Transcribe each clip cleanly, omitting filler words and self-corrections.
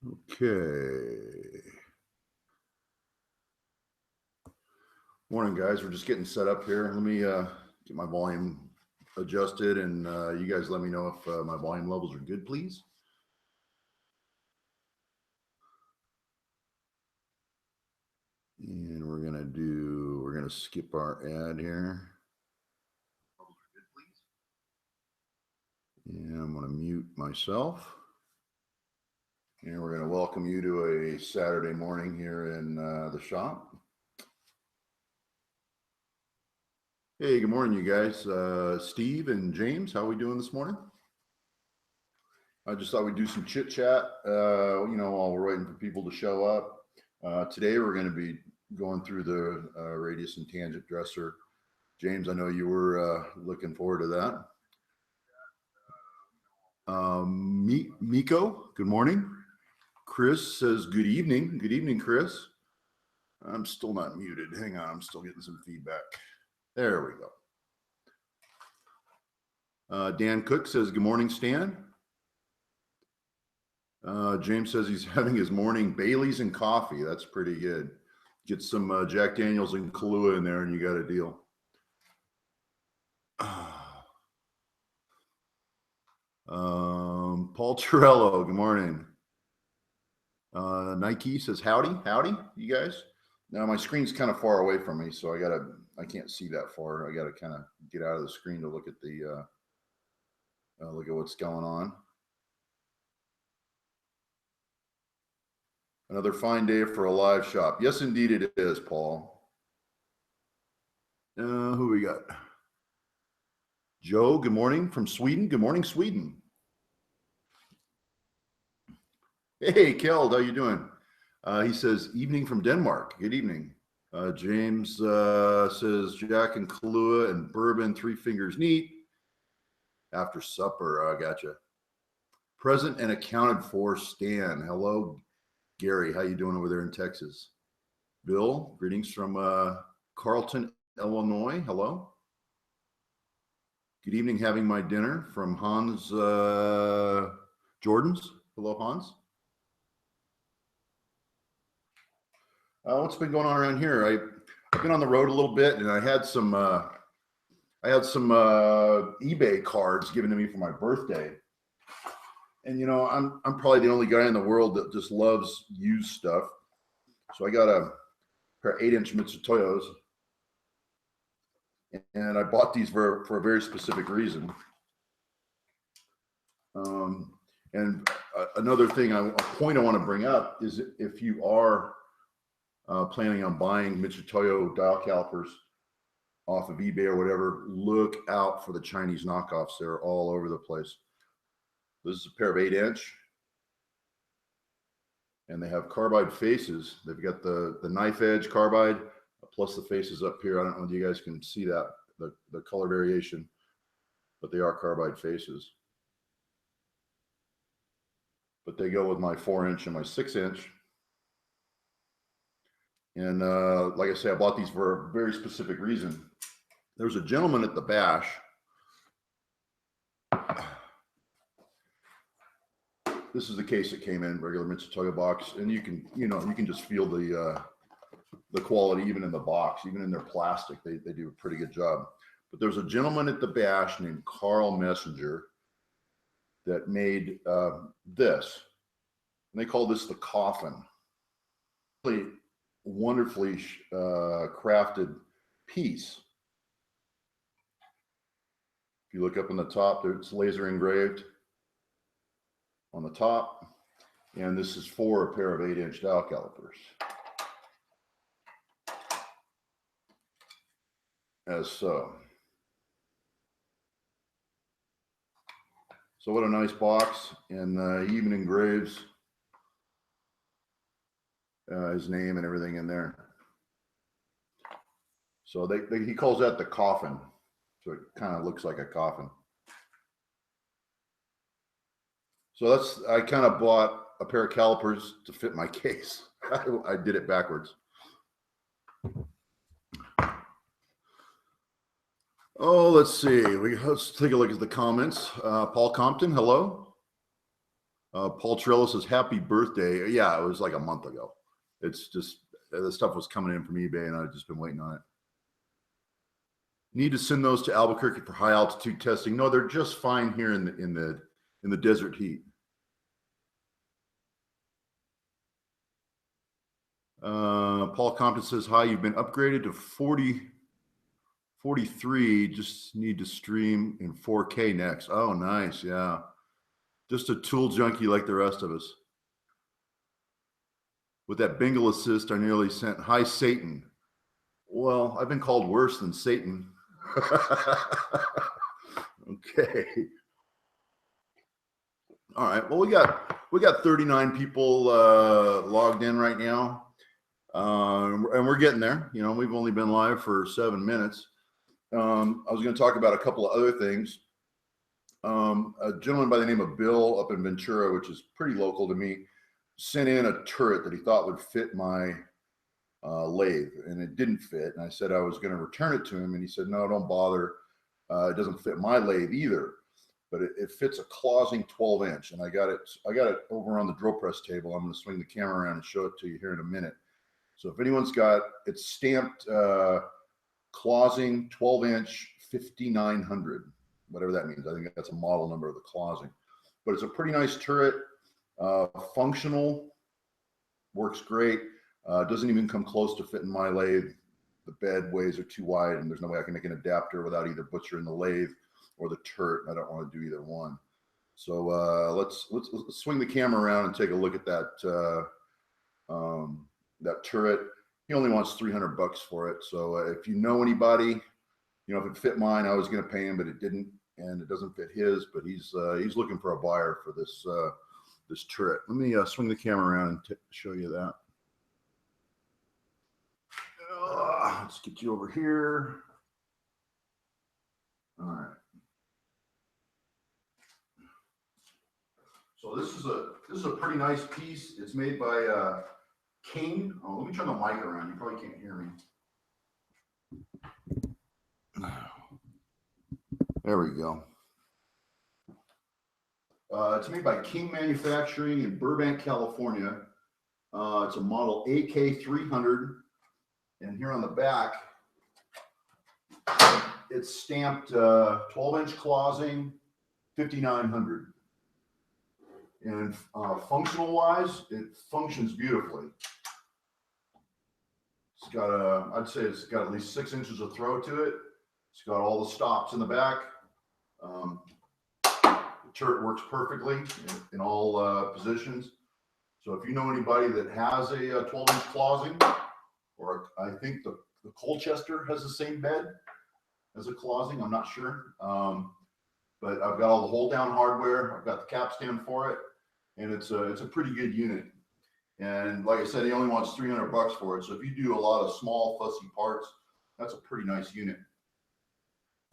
Okay. Morning, guys. We're just getting set up here. Let me get my volume adjusted, and you guys let me know if my volume levels are good, please. And we're gonna skip our ad here. And I'm gonna mute myself. And we're gonna welcome you to a Saturday morning here in the shop. Hey, good morning, you guys. Steve and James, how are we doing this morning? I just thought we'd do some chit chat, while we're waiting for people to show up. Today, we're going to be going through the radius and tangent dresser. James, I know you were looking forward to that. Miko, good morning. Chris says, good evening. Good evening, Chris. I'm still not muted. Hang on, I'm still getting some feedback. There we go. Dan Cook says, good morning, Stan. James says he's having his morning Baileys and coffee. That's pretty good. Get some Jack Daniels and Kahlua in there and you got a deal. Paul Torello, good morning. Nike says, howdy, you guys. Now my screen's kind of far away from me, so I can't see that far. I gotta kind of get out of the screen to look at look at what's going on. Another fine day for a live shop. Yes, indeed it is, Paul. Who we got? Joe, good morning from Sweden. Good morning, Sweden. Hey, Keld, how you doing? He says, evening from Denmark. Good evening. James says, Jack and Kahlua and bourbon, 3 fingers neat. After supper, I gotcha. Present and accounted for, Stan. Hello, Gary. How you doing over there in Texas? Bill, greetings from Carlton, Illinois. Hello. Good evening, having my dinner from Hans Jordan's. Hello, Hans. What's been going on around here? I've been on the road a little bit, and I had some eBay cards given to me for my birthday. And I'm probably the only guy in the world that just loves used stuff. So I got a pair of 8-inch Mitsutoyos, and I bought these for a very specific reason. And another thing, a point I want to bring up is if you are planning on buying Mitsutoyo dial calipers off of eBay or whatever, look out for the Chinese knockoffs. They're all over the place. This is a pair of 8-inch, and they have carbide faces. They've got the knife edge carbide plus the faces up here. I don't know if you guys can see that, the color variation, but they are carbide faces. But they go with my 4-inch and my 6-inch. And like I say, I bought these for a very specific reason. There's a gentleman at the bash. This is the case that came in, regular Mitsutoyo box, and you can just feel the quality even in the box, even in their plastic. They do a pretty good job. But there's a gentleman at the bash named Carl Messenger that made this, and they call this the Coffin. Really wonderfully crafted piece. If you look up in the top, it's laser engraved on the top, and this is for a pair of 8-inch dial calipers. As so. So what a nice box, and he even engraves his name and everything in there. So he calls that the Coffin. So it kind of looks like a coffin. So I kind of bought a pair of calipers to fit my case. I did it backwards. Oh, let's see. Let's take a look at the comments. Paul Compton, hello. Paul Trello says, happy birthday. Yeah, it was like a month ago. It's just, the stuff was coming in from eBay and I've just been waiting on it. Need to send those to Albuquerque for high altitude testing. No, they're just fine here in the desert heat. Paul Compton says, hi, you've been upgraded to 43. Just need to stream in 4K next. Oh, nice. Yeah. Just a tool junkie like the rest of us. With that bingle assist, I nearly sent, hi, Satan. Well, I've been called worse than Satan. Okay. All right. Well, we got 39 people logged in right now, and we're getting there. You know, we've only been live for 7 minutes. I was going to talk about a couple of other things. A gentleman by the name of Bill up in Ventura, which is pretty local to me, sent in a turret that he thought would fit my lathe, and it didn't fit. And I said I was going to return it to him, and he said, no, don't bother. It doesn't fit my lathe either, but it fits a closing 12-inch, and I got it over on the drill press table. I'm going to swing the camera around and show it to you here in a minute. So if anyone's got, it's stamped closing 12-inch 5900, whatever that means. I think that's a model number of the closing, but it's a pretty nice turret, functional, works great. Doesn't even come close to fitting my lathe. The bed ways are too wide, and there's no way I can make an adapter without either butchering the lathe or the turret. I don't want to do either one. So let's swing the camera around and take a look at that that turret. He only wants $300 for it. So if you know anybody, you know, if it fit mine, I was going to pay him, but it didn't, and it doesn't fit his. But he's looking for a buyer for this this turret. Let me swing the camera around and show you that. Let's get you over here. All right. So this is a pretty nice piece. It's made by King. Oh, let me turn the mic around. You probably can't hear me. There we go. It's made by King Manufacturing in Burbank, California. It's a model AK300. And here on the back, it's stamped 12-inch closing 5900. And functional wise, it functions beautifully. It's got I'd say it's got at least 6 inches of throw to it. It's got all the stops in the back. The turret works perfectly in all positions. So if you know anybody that has a 12-inch closing, or I think the Colchester has the same bed as a closing, I'm not sure. But I've got all the hold down hardware. I've got the capstan for it, and it's a pretty good unit. And like I said, he only wants $300 for it. So if you do a lot of small fussy parts, that's a pretty nice unit.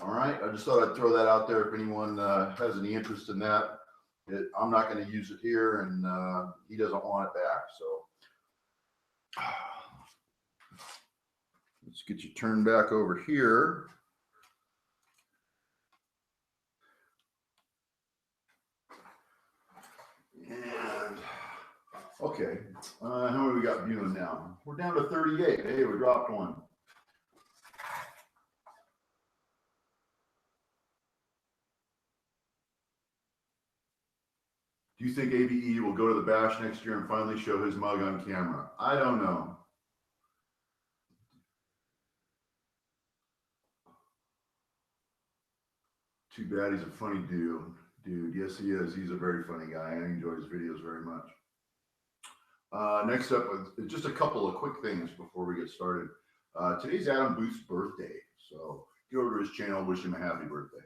All right, I just thought I'd throw that out there if anyone has any interest in that. I'm not going to use it here, and he doesn't want it back. So let's get you turned back over here. And okay, how many we got viewing now? We're down to 38. Hey, we dropped one. Do you think ABE will go to the bash next year and finally show his mug on camera? I don't know. Too bad he's a funny dude. Yes, he is. He's a very funny guy. I enjoy his videos very much. Next up, just a couple of quick things before we get started. Today's Adam Booth's birthday. So go over to his channel, wish him a happy birthday.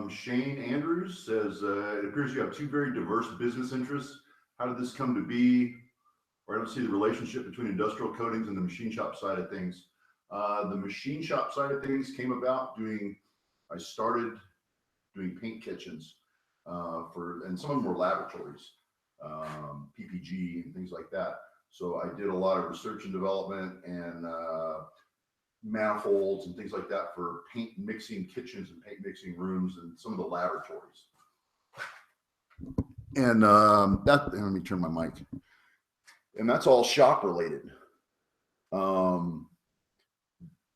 Shane Andrews says, it appears you have two very diverse business interests. How did this come to be? Or I don't see the relationship between industrial coatings and the machine shop side of things. The machine shop side of things came about I started doing paint kitchens and some of them were laboratories, PPG and things like that. So I did a lot of research and development and manifolds and things like that for paint mixing kitchens and paint mixing rooms and some of the laboratories. And let me turn my mic. And that's all shop related. And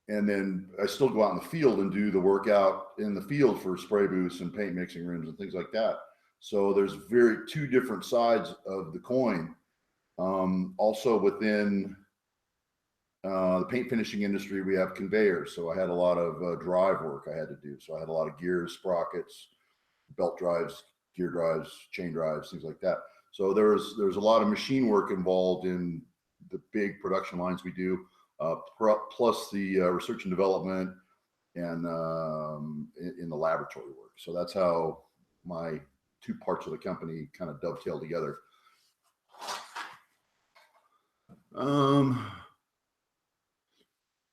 then I still go out in the field and do the workout in the field for spray booths and paint mixing rooms and things like that. So there's two different sides of the coin. Also within the paint finishing industry, we have conveyors. So I had a lot of drive work I had to do. So I had a lot of gears, sprockets, belt drives, gear drives, chain drives, things like that. So there's a lot of machine work involved in the big production lines we do, plus the research and development and in the laboratory work. So that's how my two parts of the company kind of dovetail together.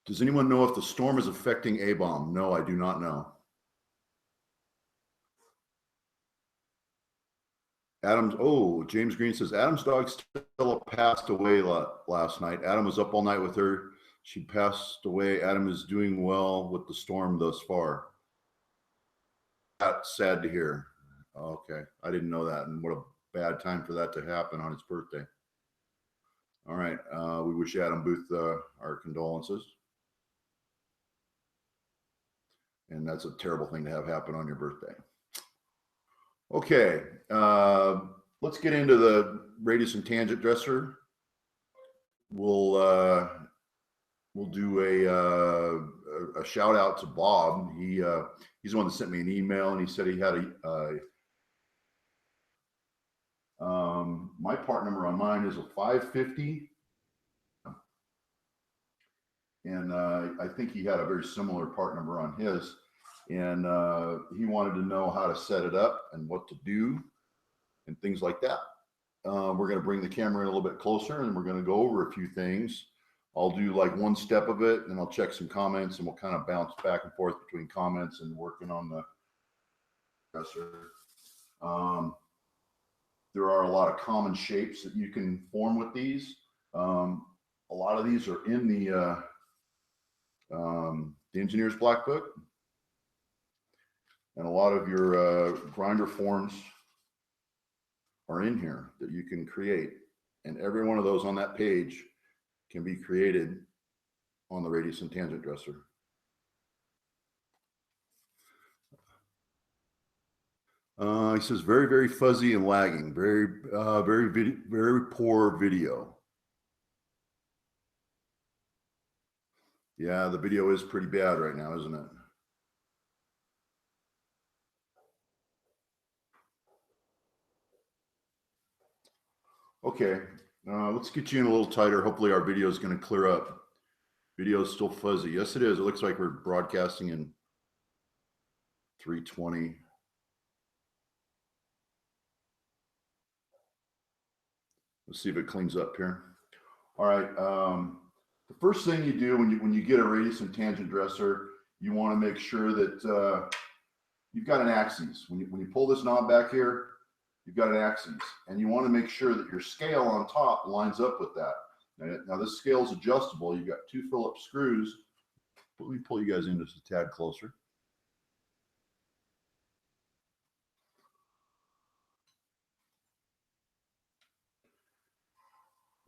Does anyone know if the storm is affecting A-bomb? No, I do not know. James Green says, Adam's dog Stella passed away last night. Adam was up all night with her. She passed away. Adam is doing well with the storm thus far. That's sad to hear. Okay, I didn't know that. And what a bad time for that to happen on his birthday. All right, we wish Adam Booth our condolences. And that's a terrible thing to have happen on your birthday. Okay, let's get into the radius and tangent dresser. We'll do a shout out to Bob. He's the one that sent me an email, and he said he had my part number on mine is a 550, and I think he had a very similar part number on his. And he wanted to know how to set it up and what to do and things like that. We're going to bring the camera in a little bit closer, and we're going to go over a few things. I'll do like one step of it, and I'll check some comments, and we'll kind of bounce back and forth between comments and working on the dresser. There are a lot of common shapes that you can form with these. A lot of these are in the engineer's black book. And a lot of your grinder forms are in here that you can create. And every one of those on that page can be created on the radius and tangent dresser. He says, very, very fuzzy and lagging. Very poor video. Yeah, the video is pretty bad right now, isn't it? Okay, let's get you in a little tighter. Hopefully our video is going to clear up. Video is still fuzzy. Yes, it is. It looks like we're broadcasting in 320. Let's see if it cleans up here. All right. The first thing you do when you get a radius and tangent dresser, you want to make sure that you've got an axis. When you pull this knob back here, you've got an axis, and you want to make sure that your scale on top lines up with that. Now this scale is adjustable. You've got two Phillips screws. Let me pull you guys in just a tad closer.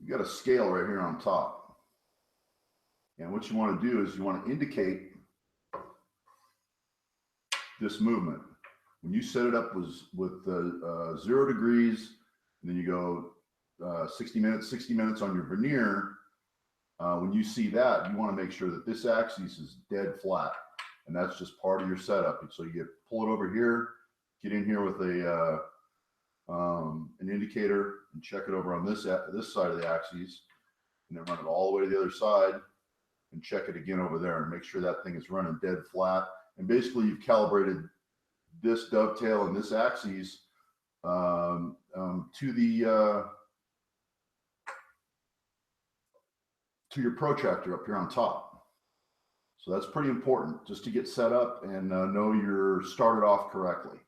You got a scale right here on top. And what you want to do is you want to indicate this movement. When you set it up with 0 degrees, and then you go 60 minutes on your vernier, when you see that, you want to make sure that this axis is dead flat. And that's just part of your setup. And so you pull it over here, get in here with an indicator and check it over on this side of the axis, and then run it all the way to the other side and check it again over there and make sure that thing is running dead flat. And basically you've calibrated this dovetail and this axis to your protractor up here on top. So that's pretty important just to get set up and know you're started off correctly.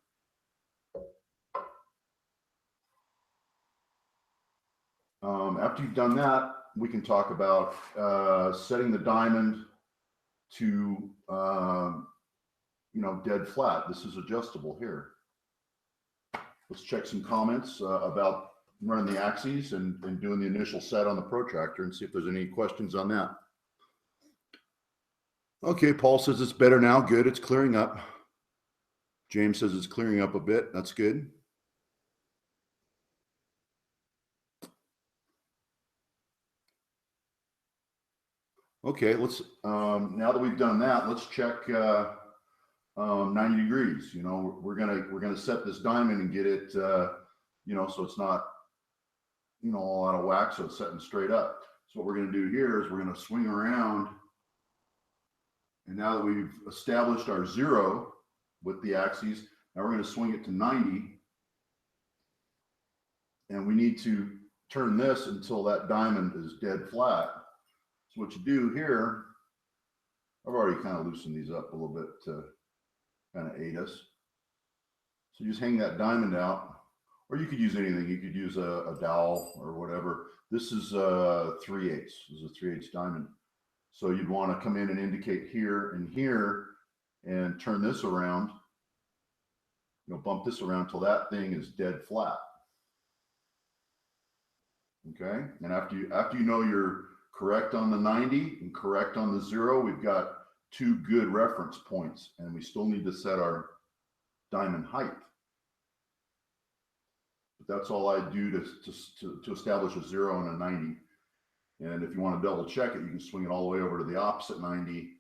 After you've done that, we can talk about setting the diamond to, dead flat. This is adjustable here. Let's check some comments about running the axes and doing the initial set on the protractor and see if there's any questions on that. Okay, Paul says it's better now. Good, it's clearing up. James says it's clearing up a bit. That's good. Okay, let's, now that we've done that, let's check 90 degrees. We're gonna set this diamond and get it, so it's not, all out of whack, so it's setting straight up. So what we're gonna do here is we're gonna swing around, and now that we've established our 0 with the axes, now we're gonna swing it to 90, and we need to turn this until that diamond is dead flat. So what you do here, I've already kind of loosened these up a little bit to kind of aid us. So you just hang that diamond out, or you could use anything. You could use a dowel or whatever. This is 3/8. This is a 3/8 diamond. So you'd want to come in and indicate here and here and turn this around, bump this around till that thing is dead flat. Okay, and after you know you're correct on the 90 and correct on the 0, we've got 2 good reference points, and we still need to set our diamond height. But that's all I do to establish a 0 and a 90. And if you want to double check it, you can swing it all the way over to the opposite 90,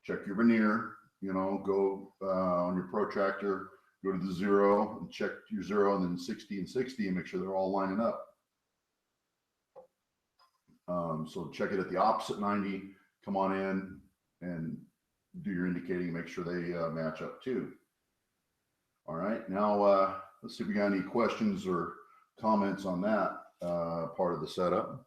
check your vernier, go on your protractor, go to the 0 and check your 0, and then 60 and 60, and make sure they're all lining up. So check it at the opposite 90, come on in and do your indicating, make sure they match up too. All right, now let's see if we got any questions or comments on that part of the setup.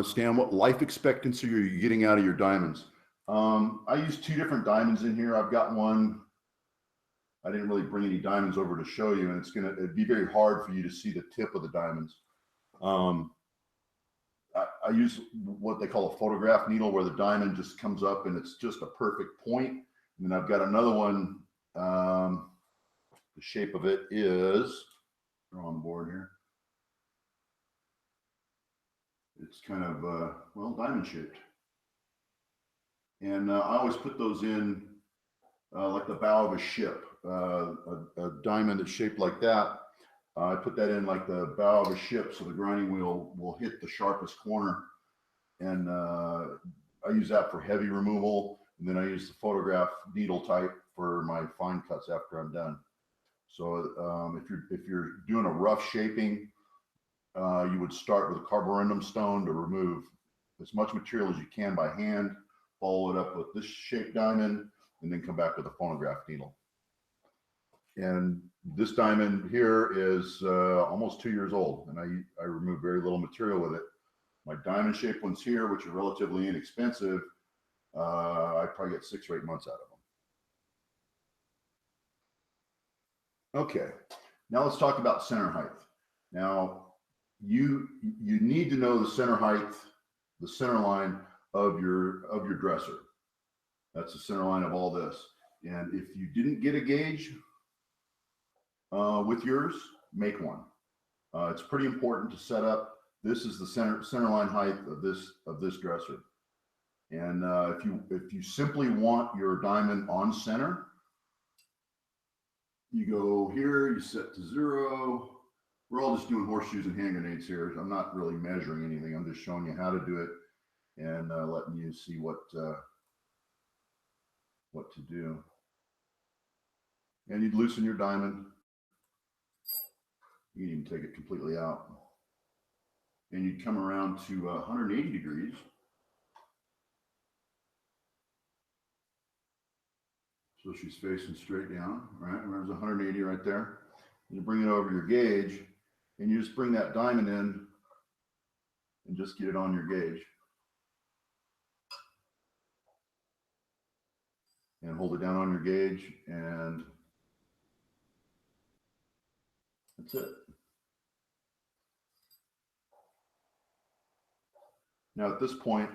Stan, what life expectancy are you getting out of your diamonds? I use 2 different diamonds in here. I've got one. I didn't really bring any diamonds over to show you, and it'd be very hard for you to see the tip of the diamonds. I use what they call a photograph needle, where the diamond just comes up and it's just a perfect point. And then I've got another one. The shape of it is, they're on the board here. It's kind of, diamond shaped. And I always put those in like the bow of a ship. A diamond that's shaped like that, I put that in like the bow of a ship, so the grinding wheel will hit the sharpest corner. And I use that for heavy removal, and then I use the photograph needle type for my fine cuts after I'm done. So if you're doing a rough shaping, you would start with a carborundum stone to remove as much material as you can by hand, follow it up with this shaped diamond, and then come back with a phonograph needle. And this diamond here is almost 2 years old, and I remove very little material with it. My diamond shaped ones here, which are relatively inexpensive, I probably get 6 or 8 months out of them. Okay, now let's talk about center height. Now, you need to know the center height, the center line of your dresser. That's the center line of all this. And if you didn't get a gauge with yours, make one. It's pretty important to set up. This is the center line height of this dresser. And if you simply want your diamond on center, you go here, you set to 0. We're all just doing horseshoes and hand grenades here. I'm not really measuring anything. I'm just showing you how to do it and letting you see what to do. And you'd loosen your diamond. You can even take it completely out. And you'd come around to 180 degrees. So she's facing straight down, right? There's 180 right there. You bring it over your gauge, and you just bring that diamond in and just get it on your gauge. And hold it down on your gauge, and that's it. Now at this point,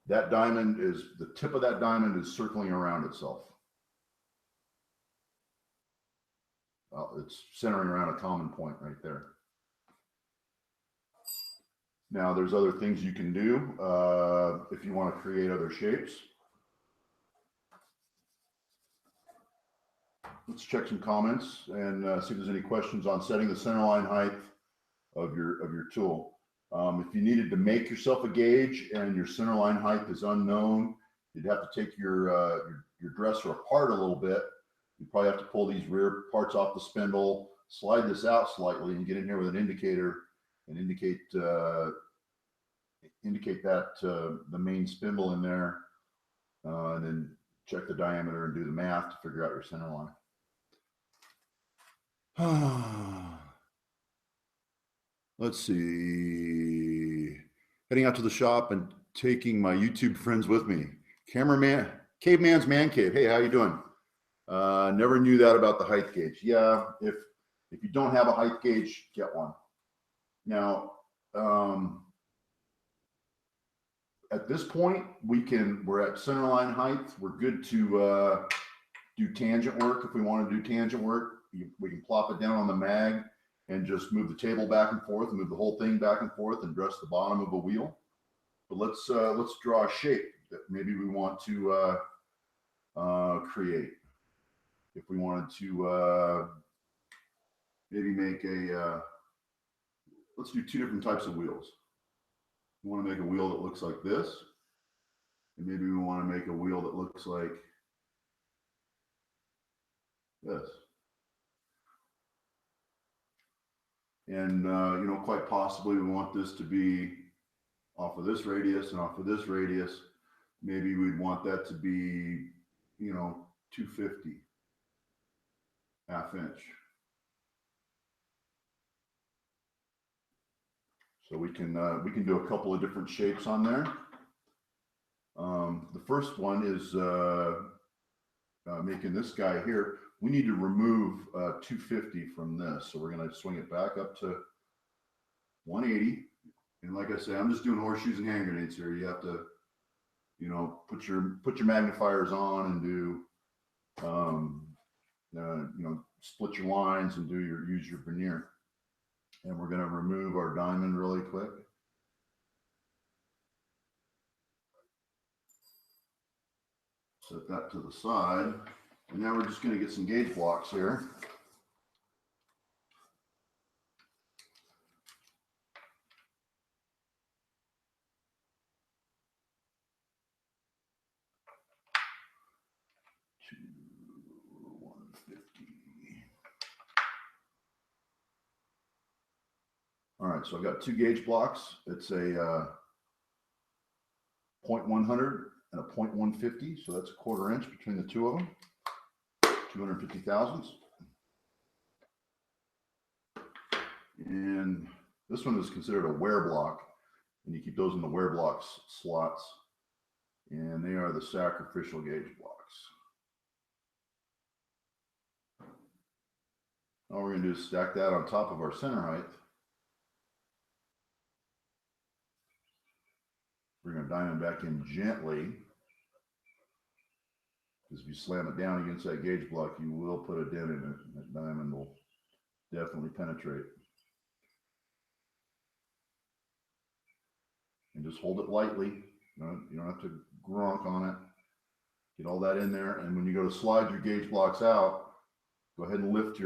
that diamond is, the tip of that diamond is circling around itself. Well, it's centering around a common point right there. Now there's other things you can do if you want to create other shapes. Let's check some comments and see if there's any questions on setting the centerline height of your tool. If you needed to make yourself a gauge and your centerline height is unknown, you'd have to take your dresser apart a little bit. You probably have to pull these rear parts off the spindle, slide this out slightly, and get in here with an indicator and indicate that the main spindle in there, and then check the diameter and do the math to figure out your center line. Let's see. Heading out to the shop and taking my YouTube friends with me. Cameraman, Caveman's Man Cave. Hey, how you doing? Never knew that about the height gauge. Yeah, if you don't have a height gauge, get one. Now, at this point, we're at centerline height. We're good to do tangent work. If we want to do tangent work, we can plop it down on the mag and just move the table back and forth, and move the whole thing back and forth, and dress the bottom of a wheel. But let's draw a shape that maybe we want to create. If we wanted to maybe make let's do two different types of wheels. We want to make a wheel that looks like this, and maybe we want to make a wheel that looks like this. And quite possibly we want this to be off of this radius and off of this radius. Maybe we'd want that to be 250, ½ inch. So we can do a couple of different shapes on there. The first one is making this guy here. We need to remove 250 from this. So we're going to swing it back up to 180. And like I said, I'm just doing horseshoes and hand grenades here. You have to, put your magnifiers on and do, split your lines and use your veneer. And we're going to remove our diamond really quick. Set that to the side. And now we're just going to get some gauge blocks here. To 150. All right, so I've got two gauge blocks. It's a 0.100 and a 0.150, so that's a ¼ inch between the two of them. 250 thousandths. And this one is considered a wear block, and you keep those in the wear blocks slots, and they are the sacrificial gauge blocks. All we're going to do is stack that on top of our center height. We're going to diamond back in gently, because if you slam it down against that gauge block, you will put a dent in it, and that diamond will definitely penetrate. And just hold it lightly. You don't have to gronk on it. Get all that in there, and when you go to slide your gauge blocks out, go ahead and lift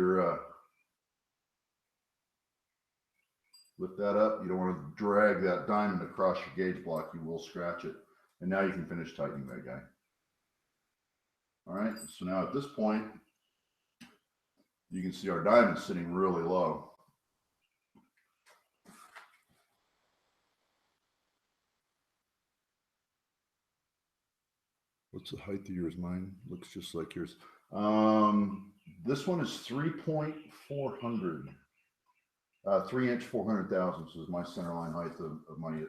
that up. You don't want to drag that diamond across your gauge block. You will scratch it. And now you can finish tightening that guy. All right, so now at this point, you can see our diamond sitting really low. What's the height of yours? Mine looks just like yours. This one is 3.400. 3 inch 400 thousandths is my centerline height of my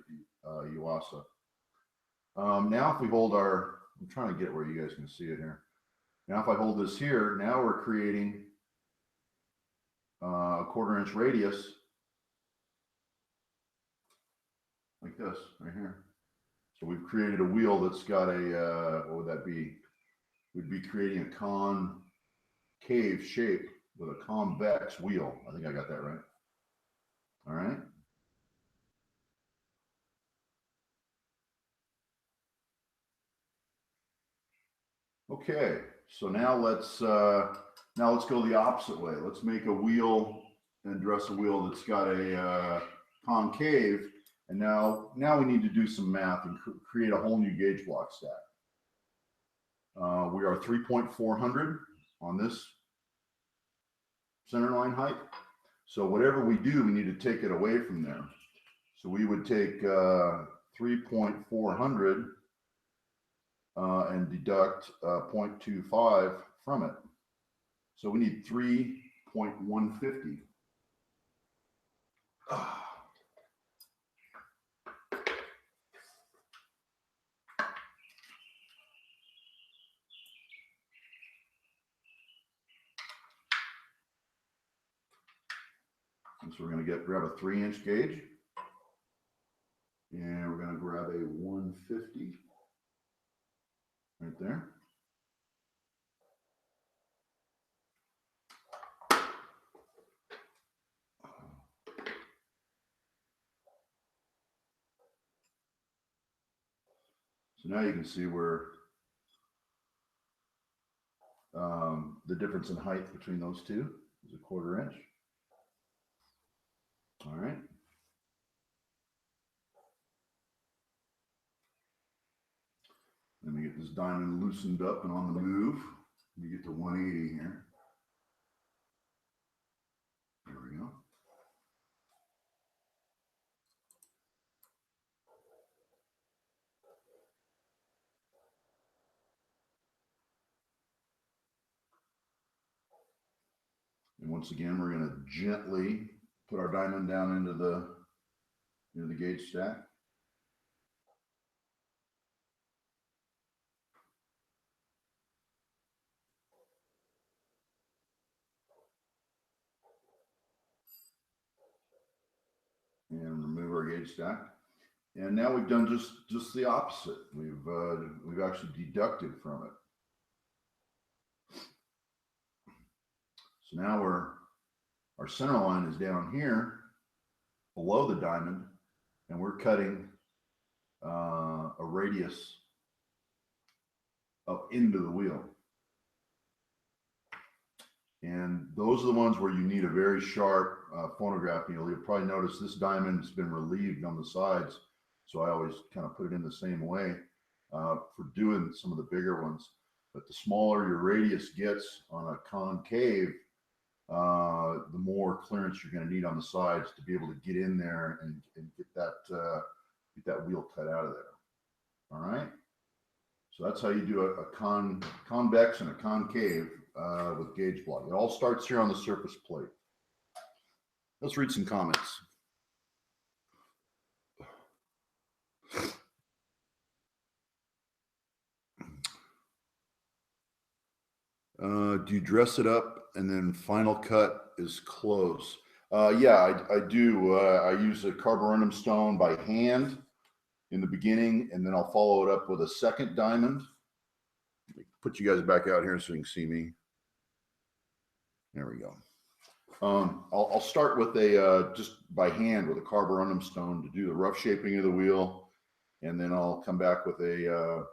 Yuasa. Now if we hold I'm trying to get it where you guys can see it here. Now if I hold this here, now we're creating a ¼ inch radius like this right here. So we've created a wheel that's got a, what would that be? We'd be creating a concave shape with a convex wheel. I think I got that right. All right. Okay, so now let's go the opposite way. Let's make a wheel and dress a wheel that's got a concave, and now we need to do some math and create a whole new gauge block stack. We are 3.400 on this center line height. So whatever we do, we need to take it away from there. So we would take 3.400 and deduct 0.25 from it. So we need 3.150. And so we're going to grab a 3-inch gauge, and we're going to grab a 150 right there. So now you can see where the difference in height between those two is a 1/4 inch. All right. Let me get this diamond loosened up and on the move. Let me get to 180 here. There we go. And once again, we're going to gently put our diamond down into the gauge stack. And remove our gauge stack. And now we've done just the opposite. We've actually deducted from it. So now our center line is down here below the diamond, and we're cutting a radius up into the wheel. And those are the ones where you need a very sharp phonograph needle. You'll probably notice this diamond has been relieved on the sides, so I always kind of put it in the same way for doing some of the bigger ones. But the smaller your radius gets on a concave, the more clearance you're going to need on the sides to be able to get in there and get that wheel cut out of there. All right. So that's how you do a convex and a concave with gauge block. It all starts here on the surface plate. Let's read some comments. Do you dress it up and then final cut is close? Yeah, I do. I use a carborundum stone by hand in the beginning, and then I'll follow it up with a second diamond. Put you guys back out here so you can see me. There we go. I'll start with just by hand with a carborundum stone to do the rough shaping of the wheel, and then I'll come back with a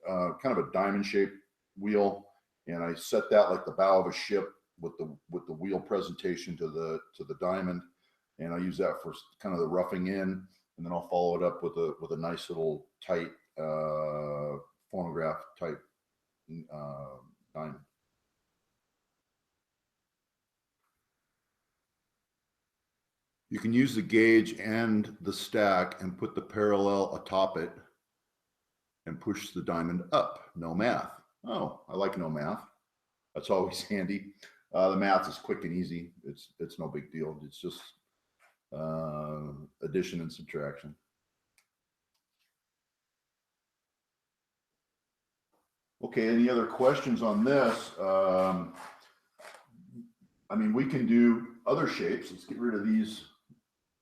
kind of a diamond shaped wheel, and I set that like the bow of a ship with the wheel presentation to the diamond, and I use that for kind of the roughing in, and then I'll follow it up with a nice little tight phonograph type diamond. You can use the gauge and the stack and put the parallel atop it and push the diamond up. No math. Oh, I like no math. That's always handy. The math is quick and easy. It's no big deal. It's just addition and subtraction. Okay, any other questions on this? I mean, we can do other shapes. Let's get rid of these.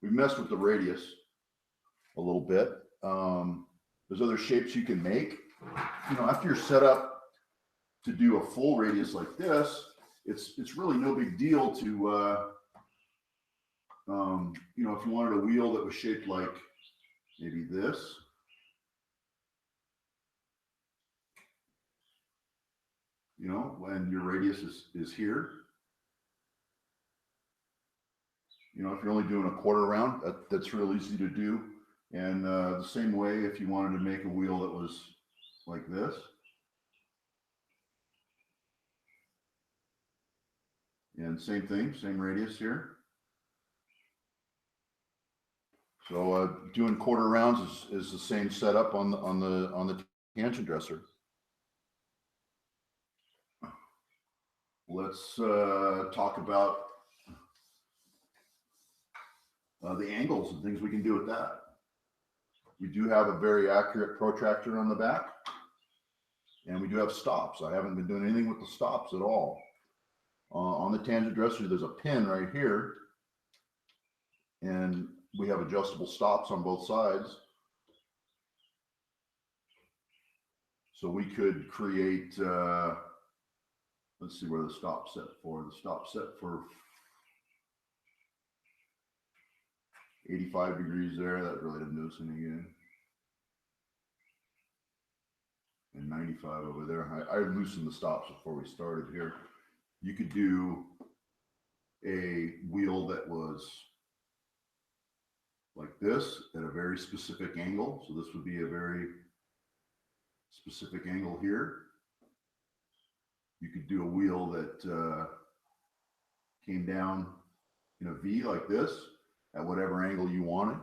We messed with the radius. a little bit. There's other shapes you can make. You know, after you're set up to do a full radius like this, it's really no big deal to, you know, if you wanted a wheel that was shaped like maybe this, you know, when your radius is here, you know, if you're only doing a quarter round, that's real easy to do. And the same way, if you wanted to make a wheel that was like this, and same thing, same radius here. So doing quarter rounds is the same setup on the tangent dresser. Let's talk about the angles and things we can do with that. We do have a very accurate protractor on the back, and we do have stops. I haven't been doing anything with the stops at all. On the tangent dresser, there's a pin right here, and we have adjustable stops on both sides. So we could create, let's see where the stop's set for. The stop's set for 85 degrees there. That really didn't do us any good. And 95 over there. I loosened the stops before we started here. You could do a wheel that was like this at a very specific angle. So this would be a very specific angle here. You could do a wheel that came down in a V like this at whatever angle you wanted.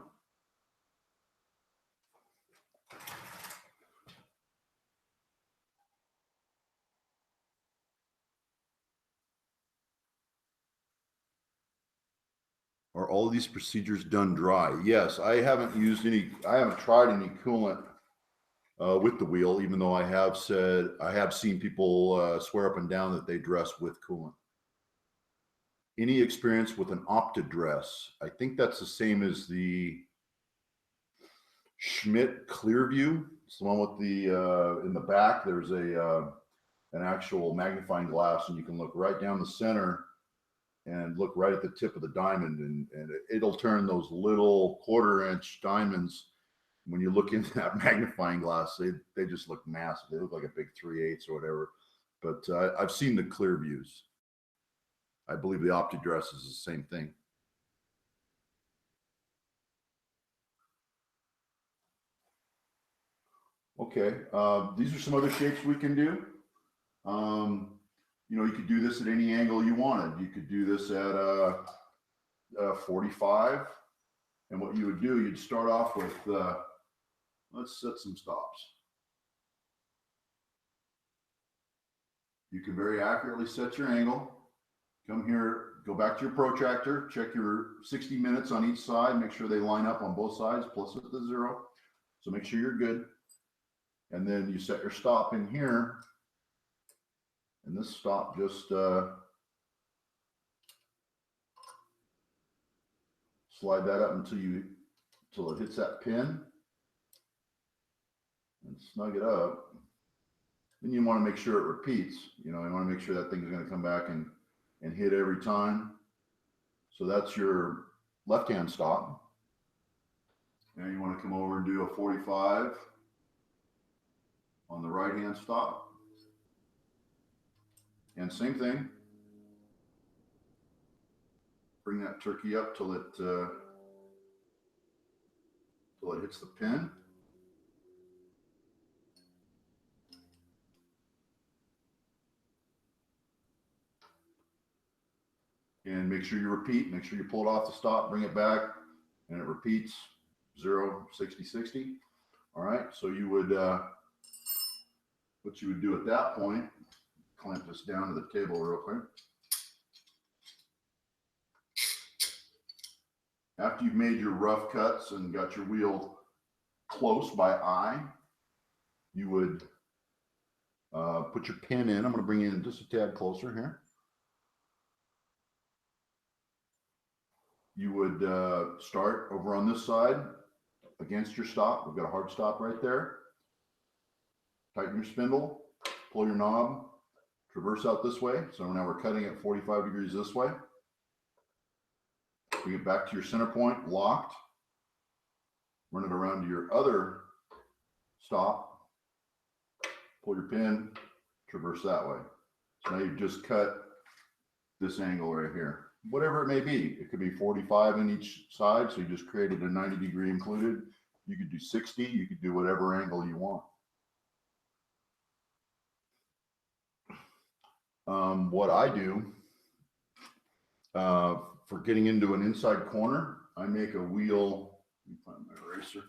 Are all of these procedures done dry? Yes, I haven't tried any coolant with the wheel, even though I have seen people swear up and down that they dress with coolant. Any experience with an Optidress? I think that's the same as the Schmidt Clearview. It's the one with the, in the back, there's an actual magnifying glass, and you can look right down the center and look right at the tip of the diamond, and it'll turn those little 1/4-inch diamonds. When you look into that magnifying glass, they just look massive. They look like a big 3/8 or whatever. But I've seen the clear views. I believe the Optidress is the same thing. Okay, these are some other shapes we can do. You know, you could do this at any angle you wanted. You could do this at 45. And what you would do, you'd start off with, let's set some stops. You can very accurately set your angle. Come here, go back to your protractor, check your 60 minutes on each side, make sure they line up on both sides, plus with the 0. So make sure you're good. And then you set your stop in here. And this stop just slide that up until it hits that pin and snug it up. Then you want to make sure it repeats. You know, you want to make sure that thing is going to come back and hit every time. So that's your left-hand stop. Now you want to come over and do a 45 on the right-hand stop. And same thing. Bring that turkey up till it hits the pin. And make sure you repeat, make sure you pull it off the stop, bring it back, and it repeats 0, 60, 60. All right, so you would, what you would do at that point, clamp this down to the table real quick. After you've made your rough cuts and got your wheel close by eye, you would put your pin in. I'm going to bring you in just a tad closer here. You would start over on this side against your stop. We've got a hard stop right there. Tighten your spindle, pull your knob, traverse out this way. So now we're cutting at 45 degrees this way. Bring it back to your center point, locked. Run it around to your other stop. Pull your pin, traverse that way. So now you've just cut this angle right here. Whatever it may be. It could be 45 in each side, so you just created a 90-degree included. You could do 60, you could do whatever angle you want. What I do for getting into an inside corner, I make a wheel. Let me find my eraser.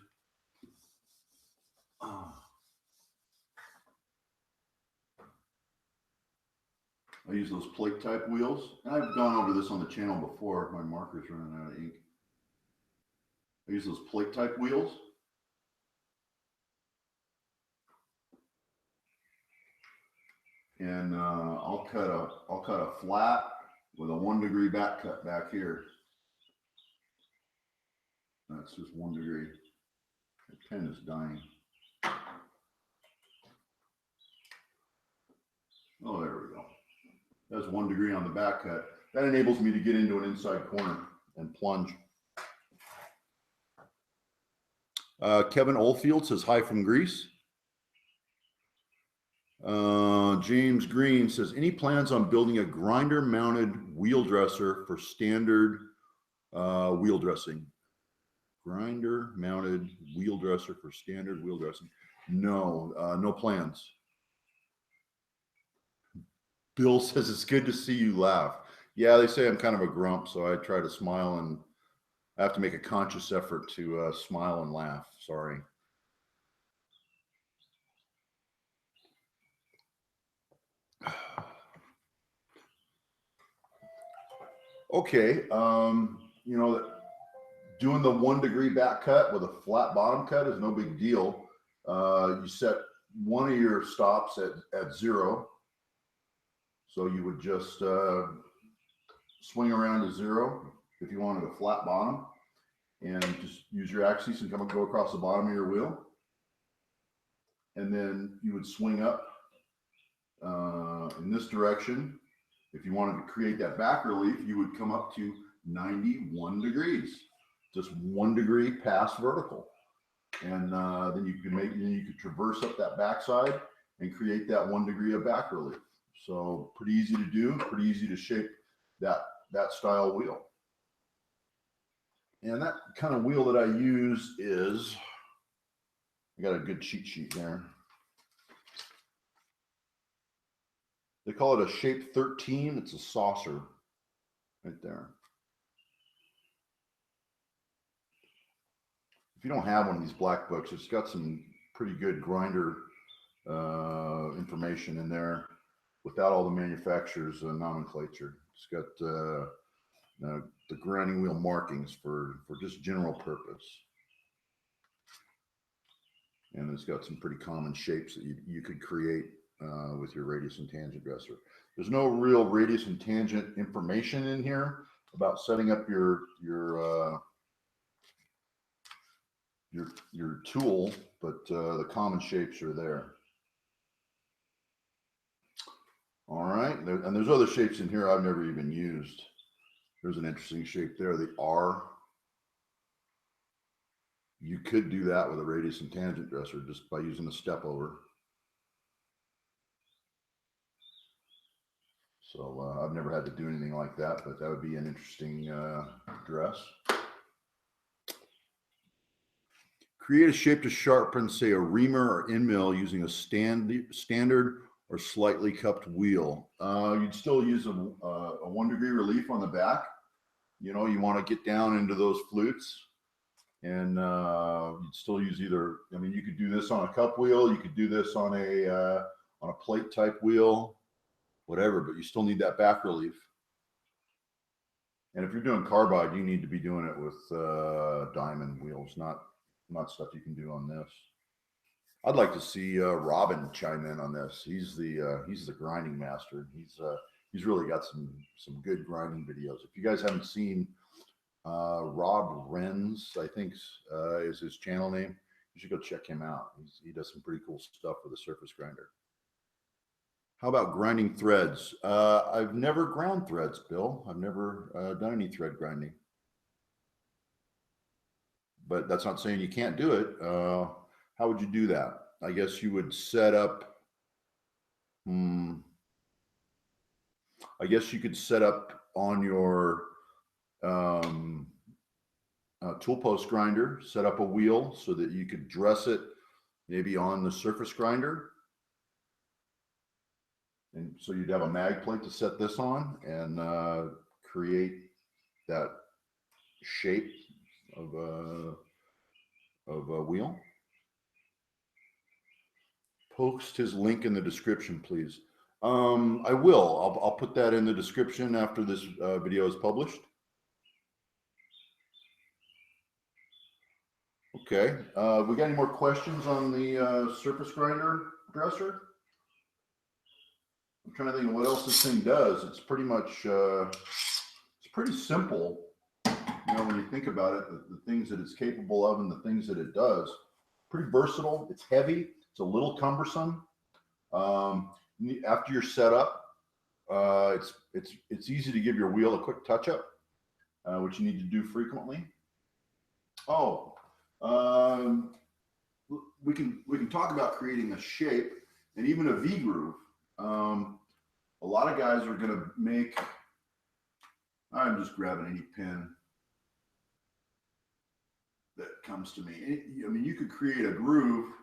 I use those plate type wheels. And I've gone over this on the channel before. My marker's running out of ink. I use those plate type wheels. And I'll cut a flat with a 1 degree back cut back here. That's just 1 degree. The pen is dying. Oh, there we go. That's 1 degree on the back cut. That enables me to get into an inside corner and plunge. Kevin Oldfield says hi from Greece. James Green says, any plans on building a grinder mounted wheel dresser for standard wheel dressing? Grinder mounted wheel dresser for standard wheel dressing. No, no plans. Bill says, it's good to see you laugh. Yeah, they say I'm kind of a grump, so I try to smile, and I have to make a conscious effort to smile and laugh. Sorry. Okay, you know, doing the 1 degree back cut with a flat bottom cut is no big deal. You set one of your stops at 0. So you would just swing around to 0 if you wanted a flat bottom, and just use your axis and go across the bottom of your wheel. And then you would swing up in this direction. If you wanted to create that back relief, you would come up to 91 degrees, just 1 degree past vertical. And then you could traverse up that backside and create that 1 degree of back relief. So pretty easy to do, pretty easy to shape that style wheel. And that kind of wheel that I use is, I got a good cheat sheet there. They call it a shape 13. It's a saucer right there. If you don't have one of these black books, it's got some pretty good grinder information in there without all the manufacturer's nomenclature. It's got the grinding wheel markings for just general purpose. And it's got some pretty common shapes that you could create with your radius and tangent dresser. There's no real radius and tangent information in here about setting up your tool, but the common shapes are there. All right, and there's other shapes in here I've never even used. There's an interesting shape there, the R. You could do that with a radius and tangent dresser just by using a step over. So I've never had to do anything like that, but that would be an interesting dress. Create a shape to sharpen, say, a reamer or end mill using a standard or slightly cupped wheel. You'd still use a 1 degree relief on the back. You know, you want to get down into those flutes, and you'd still use either, I mean, you could do this on a cup wheel, you could do this on a plate type wheel, whatever, but you still need that back relief. And if you're doing carbide, you need to be doing it with diamond wheels, not stuff you can do on this. I'd like to see Robin chime in on this. He's the grinding master. He's really got some good grinding videos. If you guys haven't seen Rob Renz, I think, is his channel name. You should go check him out. He does some pretty cool stuff with a surface grinder. How about grinding threads? I've never ground threads, Bill. I've never done any thread grinding. But that's not saying you can't do it. How would you do that? I guess you would set up, I guess you could set up on your tool post grinder, set up a wheel so that you could dress it maybe on the surface grinder. And so you'd have a mag plate to set this on and create that shape of a wheel. Post his link in the description, please. I will. I'll put that in the description after this video is published. Okay. We got any more questions on the surface grinder dresser? I'm trying to think of what else this thing does. It's pretty much, it's pretty simple. You know, when you think about it, the things that it's capable of and the things that it does. Pretty versatile. It's heavy. It's a little cumbersome. After you're set up, it's easy to give your wheel a quick touch up, which you need to do frequently. Oh, we can talk about creating a shape and even a V groove. A lot of guys are going to make. I'm just grabbing any pin that comes to me. I mean, you could create a groove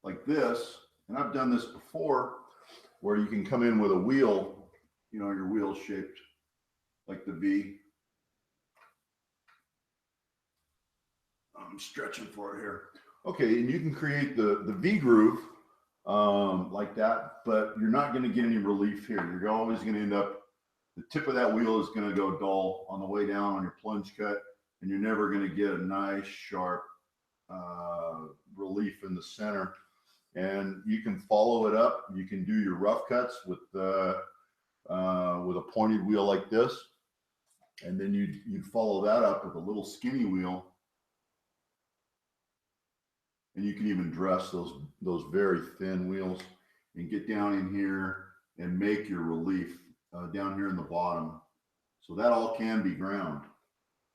like this, and I've done this before, where you can come in with a wheel, you know, your wheel's shaped like the V. I'm stretching for it here. Okay, and you can create the V groove like that, but you're not going to get any relief here. You're always going to end up, the tip of that wheel is going to go dull on the way down on your plunge cut, and you're never going to get a nice sharp relief in the center. And you can follow it up. You can do your rough cuts with a pointed wheel like this, and then you'd follow that up with a little skinny wheel. And you can even dress those very thin wheels and get down in here and make your relief down here in the bottom. So that all can be ground.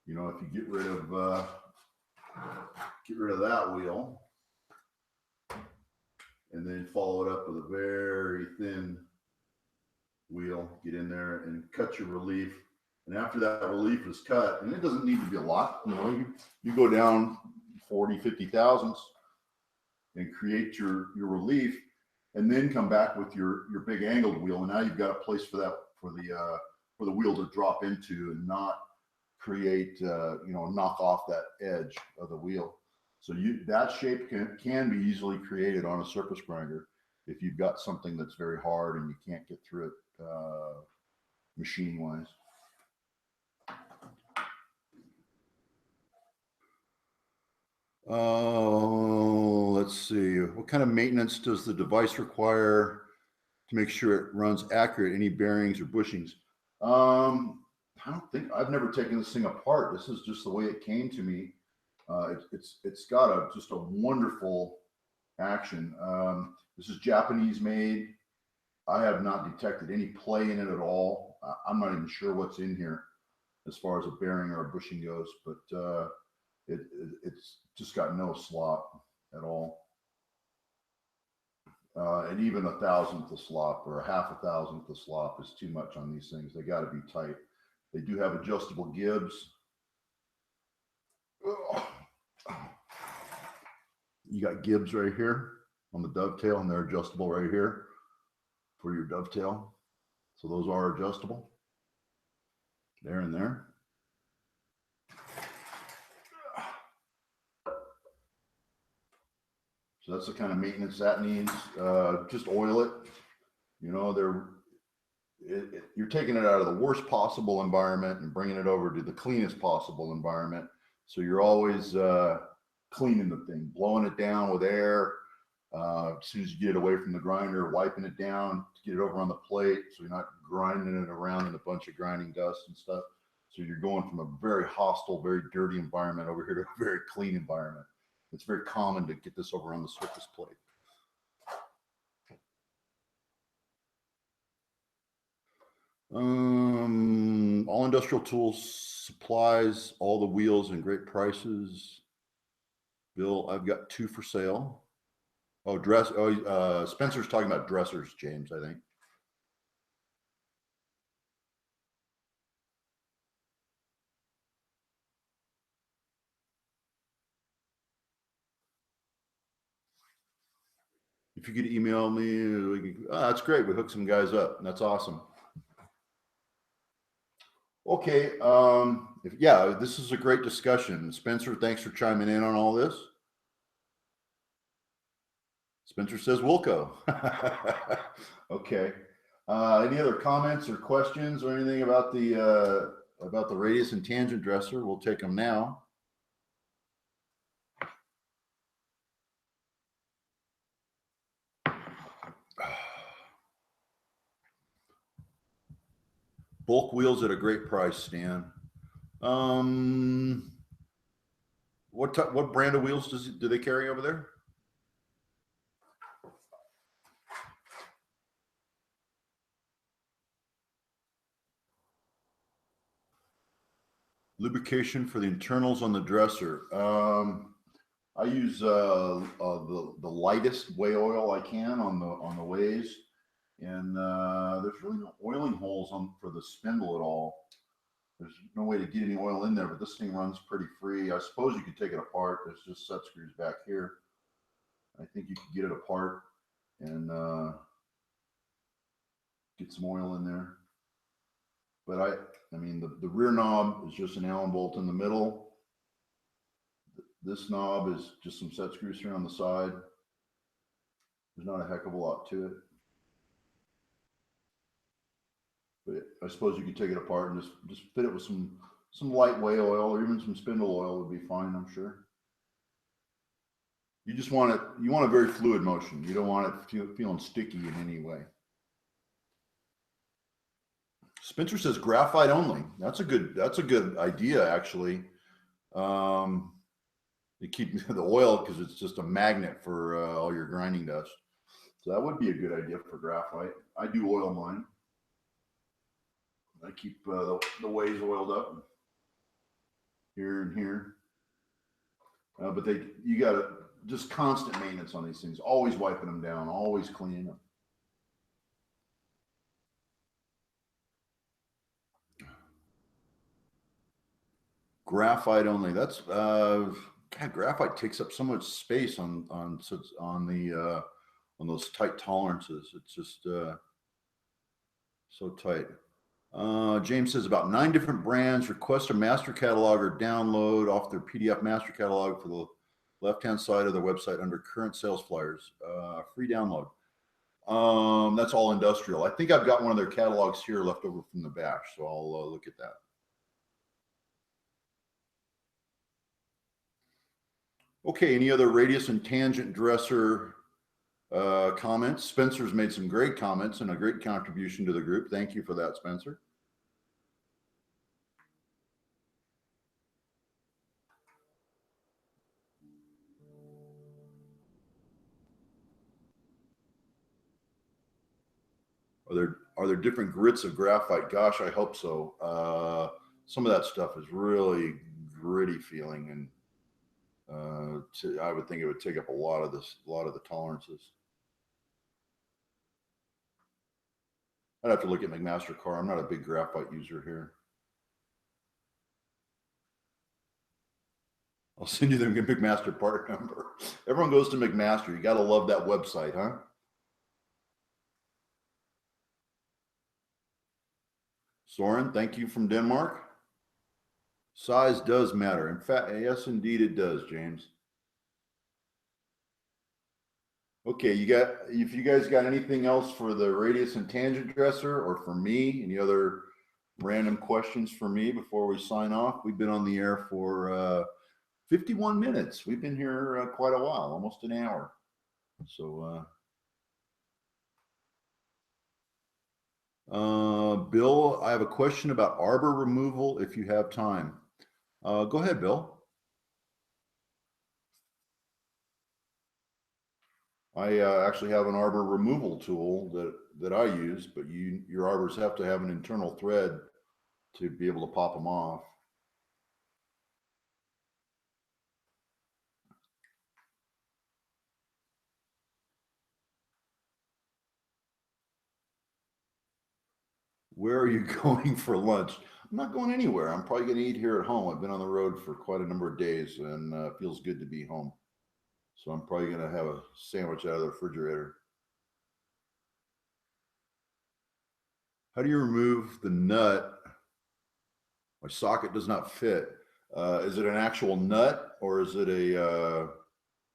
You know, if you get rid of that wheel and then follow it up with a very thin wheel, get in there and cut your relief. And after that relief is cut, and it doesn't need to be a lot, you know, you go down 40, 50 thousandths and create your relief, and then come back with your big angled wheel. And now you've got a place for that, for the wheel to drop into and not create, you know, knock off that edge of the wheel. So that shape can be easily created on a surface grinder if you've got something that's very hard and you can't get through it machine wise. Oh, let's see. What kind of maintenance does the device require to make sure it runs accurate? Any bearings or bushings? I don't think, I've never taken this thing apart. This is just the way it came to me. It's got just a wonderful action. This is Japanese made. I have not detected any play in it at all. I'm not even sure what's in here as far as a bearing or a bushing goes, but it's just got no slop at all. And even a thousandth of slop or a half a thousandth of slop is too much on these things. They got to be tight. They do have adjustable gibs. You got gibs right here on the dovetail, and they're adjustable right here for your dovetail. So those are adjustable there and there. So that's the kind of maintenance that needs. Just oil it. You know, you're taking it out of the worst possible environment and bringing it over to the cleanest possible environment. So you're always cleaning the thing, blowing it down with air, As soon as you get it away from the grinder, wiping it down to get it over on the plate so you're not grinding it around in a bunch of grinding dust and stuff. So you're going from a very hostile, very dirty environment over here to a very clean environment. It's very common to get this over on the surface plate. All industrial tools, supplies, all the wheels and great prices. Bill, I've got 2 for sale. Oh, Spencer's talking about dressers, James, I think. If you could email me, that's great. We hook some guys up. That's awesome. Okay. This is a great discussion. Spencer, thanks for chiming in on all this. Spencer says Wilco. Okay. Any other comments or questions or anything about the radius and tangent dresser? We'll take them now. Bulk wheels at a great price, Stan. What brand of wheels do they carry over there? Lubrication for the internals on the dresser. I use the lightest whey oil I can on the ways, and there's really no oiling holes for the spindle at all. There's no way to get any oil in there, but this thing runs pretty free. I suppose you could take it apart. There's just set screws back here. I think you could get it apart and get some oil in there. But I mean, the rear knob is just an Allen bolt in the middle. This knob is just some set screws here on the side. There's not a heck of a lot to it. But I suppose you could take it apart and just fit it with some light whey oil or even some spindle oil would be fine, I'm sure. You just want a very fluid motion. You don't want it feeling sticky in any way. Spencer says graphite only. That's a good idea, actually. You keep the oil because it's just a magnet for all your grinding dust. So that would be a good idea for graphite. I do oil mine. I keep the ways oiled up here and here. But you got to just constant maintenance on these things. Always wiping them down. Always cleaning them. Graphite only. That's God, graphite takes up so much space on those tight tolerances. It's just so tight. James says about 9 different brands. Request a master catalog or download off their PDF master catalog for the left-hand side of their website under current sales flyers. Free download. That's all industrial. I think I've got one of their catalogs here left over from the bash, so I'll look at that. Okay, any other radius and tangent dresser comments? Spencer's made some great comments and a great contribution to the group. Thank you for that, Spencer. Are there different grits of graphite? Gosh, I hope so. Some of that stuff is really gritty feeling, and I would think it would take up a lot of the tolerances. I'd have to look at McMaster car. I'm not a big graphite user here. I'll send you the McMaster part number. Everyone goes to McMaster. You got to love that website, huh? Soren, thank you from Denmark. Size does matter. In fact, yes, indeed it does, James. Okay, if you guys got anything else for the radius and tangent dresser or for me, any other random questions for me before we sign off? We've been on the air for 51 minutes. We've been here quite a while, almost an hour. So, Bill, I have a question about arbor removal if you have time. Go ahead, Bill. I actually have an arbor removal tool that I use, but your arbors have to have an internal thread to be able to pop them off. Where are you going for lunch? I'm not going anywhere. I'm probably going to eat here at home. I've been on the road for quite a number of days, and it feels good to be home. So I'm probably going to have a sandwich out of the refrigerator. How do you remove the nut? My socket does not fit. Is it an actual nut, or is it a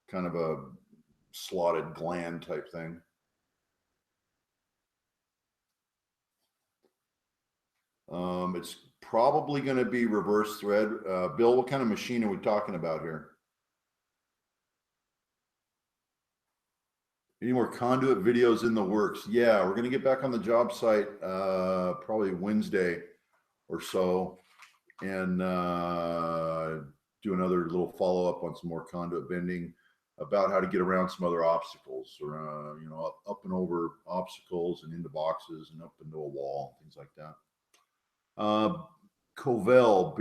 kind of a slotted gland type thing? It's probably going to be reverse thread. Bill, what kind of machine are we talking about here? Any more conduit videos in the works? Yeah, we're going to get back on the job site probably Wednesday or so, and do another little follow up on some more conduit bending about how to get around some other obstacles, or up and over obstacles and into boxes and up into a wall, things like that. Covell,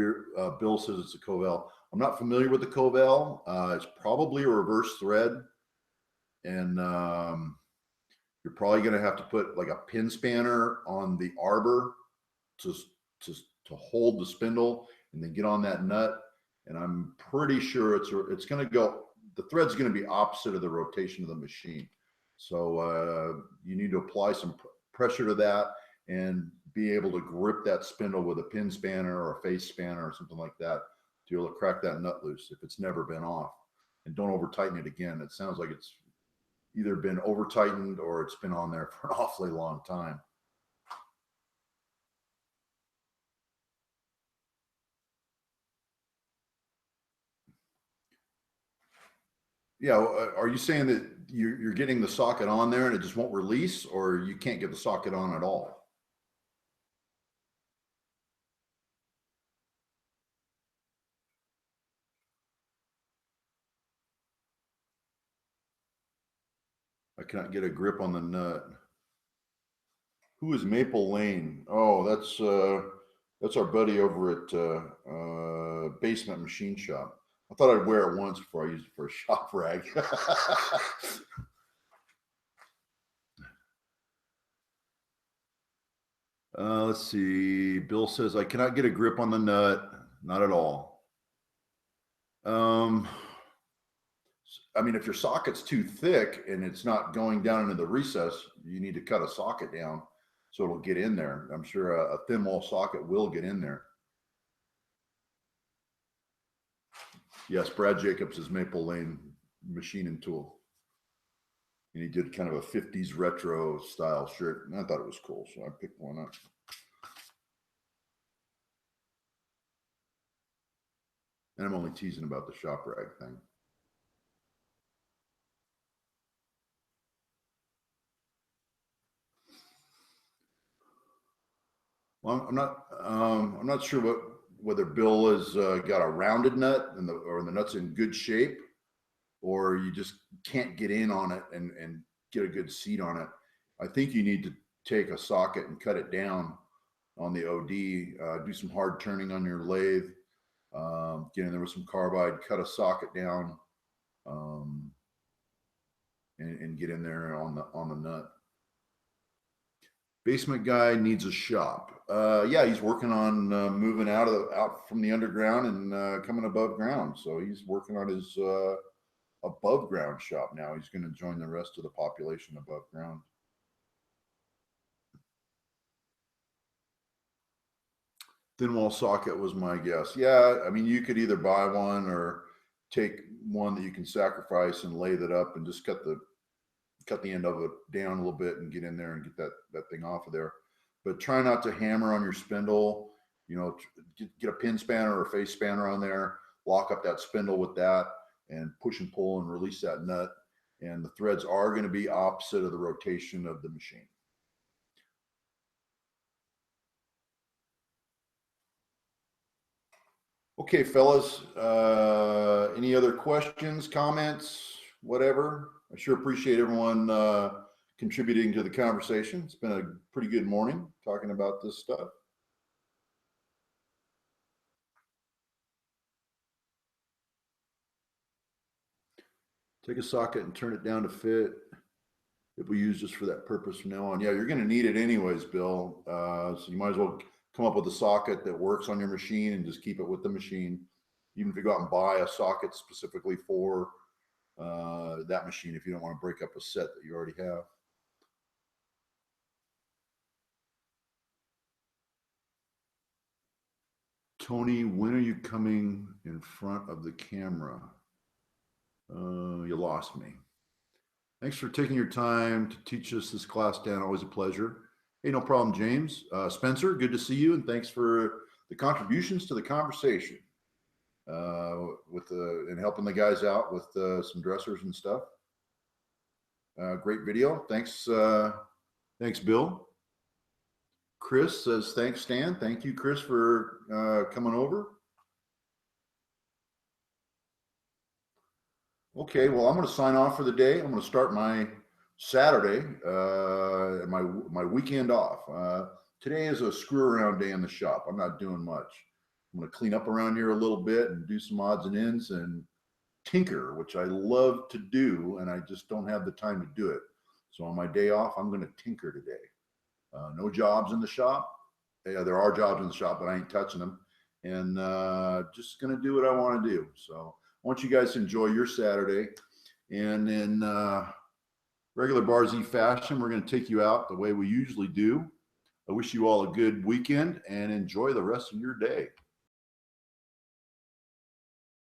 Bill says it's a Covell. I'm not familiar with the Covell. It's probably a reverse thread, and you're probably going to have to put like a pin spanner on the arbor to to to hold the spindle, and then get on that nut. And I'm pretty sure it's going to go. The thread's going to be opposite of the rotation of the machine, so you need to apply some pressure to that and be able to grip that spindle with a pin spanner or a face spanner or something like that to be able to crack that nut loose if it's never been off. And don't over tighten it again. It sounds like it's either been over tightened or it's been on there for an awfully long time. Yeah, are you saying that you're getting the socket on there and it just won't release, or you can't get the socket on at all? I cannot get a grip on the nut. Who is Maple Lane? Oh, that's our buddy over at Basement Machine Shop. I thought I'd wear it once before I used it for a shop rag. Let's see. Bill says I cannot get a grip on the nut. Not at all. I mean, if your socket's too thick and it's not going down into the recess, you need to cut a socket down so it'll get in there. I'm sure a thin wall socket will get in there. Yes, Brad Jacobs is Maple Lane Machine and Tool. And he did kind of a 50s retro style shirt. And I thought it was cool, so I picked one up. And I'm only teasing about the shop rag thing. Well, I'm not sure whether Bill has got a rounded nut or the nut's in good shape, or you just can't get in on it and get a good seat on it. I think you need to take a socket and cut it down on the OD, do some hard turning on your lathe, get in there with some carbide, cut a socket down, and get in there on the nut. Basement guy needs a shop. Yeah, he's working on moving out from the underground and coming above ground. So he's working on his above ground shop now. He's going to join the rest of the population above ground. Thin wall socket was my guess. Yeah, I mean, you could either buy one or take one that you can sacrifice and lathe it up and just cut the end of it down a little bit and get in there and get that thing off of there. But try not to hammer on your spindle. Get a pin spanner or a face spanner on there, lock up that spindle with that, and push and pull and release that nut. and the threads are going to be opposite of the rotation of the machine. Okay, fellas, any other questions, comments, whatever? I sure appreciate everyone contributing to the conversation. It's been a pretty good morning talking about this stuff. Take a socket and turn it down to fit. If we use this for that purpose from now on. Yeah, you're going to need it anyways, Bill. So you might as well come up with a socket that works on your machine and just keep it with the machine. Even if you go out and buy a socket specifically for that machine, if you don't want to break up a set that you already have. Tony, when are you coming in front of the camera? You lost me. Thanks for taking your time to teach us this class, Dan. Always a pleasure. Hey, no problem, James. Spencer, good to see you, and thanks for the contributions to the conversation and helping the guys out with some dressers and stuff. Great video. Thanks, thanks, Bill. Chris says, thanks, Stan. Thank you, Chris, for coming over. Okay, well, I'm going to sign off for the day. I'm going to start my Saturday, my weekend off. Today is a screw around day in the shop. I'm not doing much. I'm going to clean up around here a little bit and do some odds and ends and tinker, which I love to do, and I just don't have the time to do it. So on my day off, I'm going to tinker today. No jobs in the shop. Yeah, there are jobs in the shop, but I ain't touching them. And just going to do what I want to do. So I want you guys to enjoy your Saturday. And in regular Bar Z fashion, we're going to take you out the way we usually do. I wish you all a good weekend and enjoy the rest of your day.